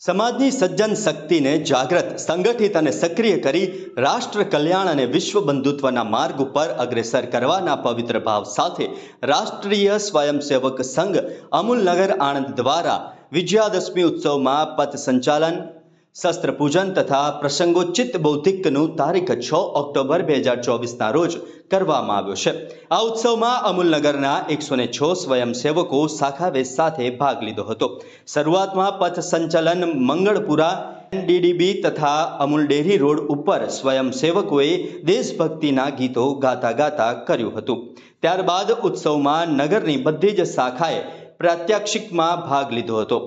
સમાજની સજ્જન શક્તિને જાગૃત, સંગઠિત અને સક્રિય કરી રાષ્ટ્ર કલ્યાણ અને વિશ્વ બંધુત્વના માર્ગ ઉપર અગ્રેસર કરવાના પવિત્ર ભાવ સાથે રાષ્ટ્રીય સ્વયંસેવક સંઘ અમૂલનગર આણંદ દ્વારા વિજયાદશમી ઉત્સવમાં પથ સંચાલન, શસ્ત્ર પૂજન તથા પ્રસંગોચિત બૌદ્ધિકનું તારીખ 6 ઓક્ટોબર 2024ના રોજ કરવામાં આવ્યો છે। આ ઉત્સવમાં અમૂલનગરના 106 સ્વયંસેવકો શાખાવેશ સાથે ભાગ લીધો હતો। શરૂઆતમાં પથ સંચાલન મંગળપુરા એનડીડીબી તથા અમૂલ ડેરી રોડ ઉપર સ્વયંસેવકોએ દેશભક્તિના ગીતો ગાતા ગાતા કર્યું હતું। ત્યારબાદ ઉત્સવમાં નગરની બધી જ શાખાએ પ્રાત્યક્ષિકમાં ભાગ લીધો હતો।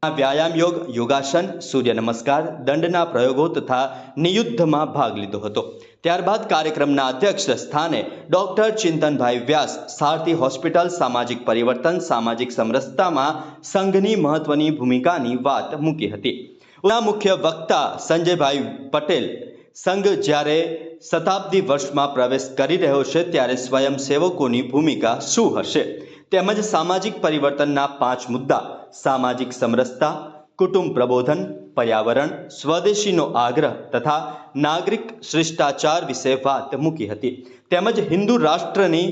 व्यायाम योग, योगासन, सूर्य नमस्कार, दंडना प्रयोगों तथा नियुद्ध में भाग लीधो हतो। त्यारबाद कार्यक्रमना अध्यक्ष स्थाने डॉक्टर चिंतन भाई व्यास सारथी हॉस्पिटल सामाजिक परिवर्तन, सामाजिक समरसता में संघनी महत्वनी भूमिकानी वात मूकी हती। मुख्य वक्ता संजय भाई पटेल संघ ज्यारे शताब्दी वर्ष में प्रवेश करी रह्यो छे त्यारे स्वयंसेवकोनी भूमिका शुं हशे તેમજ સામાજિક પરિવર્તનના 5 મુદ્દા સામાજિક સમરસતા, કુટુંબ પ્રબોધન, પર્યાવરણ, સ્વદેશીનો આગ્રહ તથા નાગરિક શિષ્ટાચાર વિશે વાત મૂકી હતી। તેમજ હિન્દુ રાષ્ટ્રની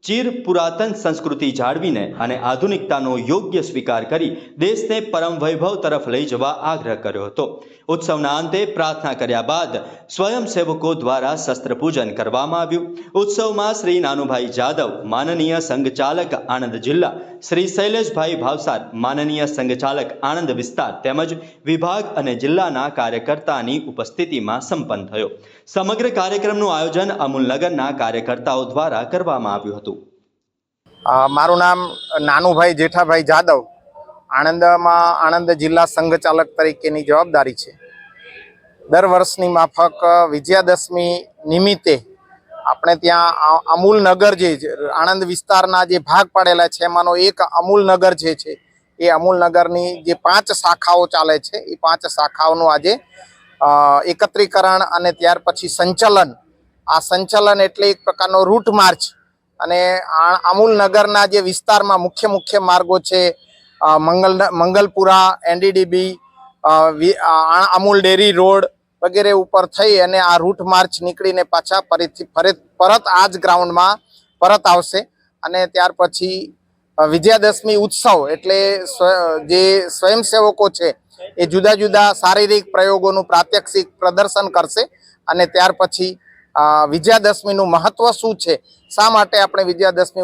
ચીર પુરાતન સંસ્કૃતિ જાળવીને અને આધુનિકતાનો યોગ્ય સ્વીકાર કરી દેશને પરમ વૈભવ તરફ લઈ જવા આગ્રહ કર્યો હતો। ઉત્સવના અંતે પ્રાર્થના કર્યા બાદ સ્વયંસેવકો દ્વારા શસ્ત્ર પૂજન કરવામાં આવ્યું। ઉત્સવમાં શ્રી નાનુભાઈ જાદવ માનનીય સંઘચાલક આણંદ જિલ્લા, શ્રી શૈલેષભાઈ ભાવસાર માનનીય સંઘચાલક આણંદ વિસ્તાર તેમજ વિભાગ અને જિલ્લાના કાર્યકર્તાની ઉપસ્થિતિમાં સંપન્ન થયો। સમગ્ર કાર્યક્રમનું આયોજન અમૂલનગરના કાર્યકર્તાઓ દ્વારા કરવામાં આવ્યું હતું। મારું નામ નાનુભાઈ જેઠાભાઈ જાદવ, આણંદ જિલ્લા સંઘચાલક તરીકેની જવાબદારી છે। દર વર્ષની માફક વિજયાદશમી નિમિત્તે આપણે ત્યાં અમૂલનગર જે આણંદ વિસ્તારના જે ભાગ પાડેલા છે એમાંનો એક અમૂલનગર જે છે એ અમૂલનગરની જે 5 શાખાઓ ચાલે છે એ 5 શાખાઓનું આજે એકત્રીકરણ અને ત્યાર પછી સંચાલન। આ સંચાલન એટલે એક પ્રકારનો રૂટ માર્ચ અને અમૂલનગરના જે વિસ્તારમાં મુખ્ય માર્ગો છે મંગલપુરા, એનડીડીબી, અમૂલ ડેરી રોડ વગેરે ઉપર થઈ અને આ રૂટ માર્ચ નીકળીને પાછા પરત આ જ ગ્રાઉન્ડમાં પરત આવશે। અને ત્યાર પછી વિજયાદશમી ઉત્સવ એટલે જે સ્વયંસેવકો છે એ જુદા જુદા શારીરિક પ્રયોગોનું પ્રાત્યક્ષિક પ્રદર્શન કરશે અને ત્યાર પછી વિજયાદશમીનું મહત્વ શું છે, શા માટે આપણે વિજયાદશમી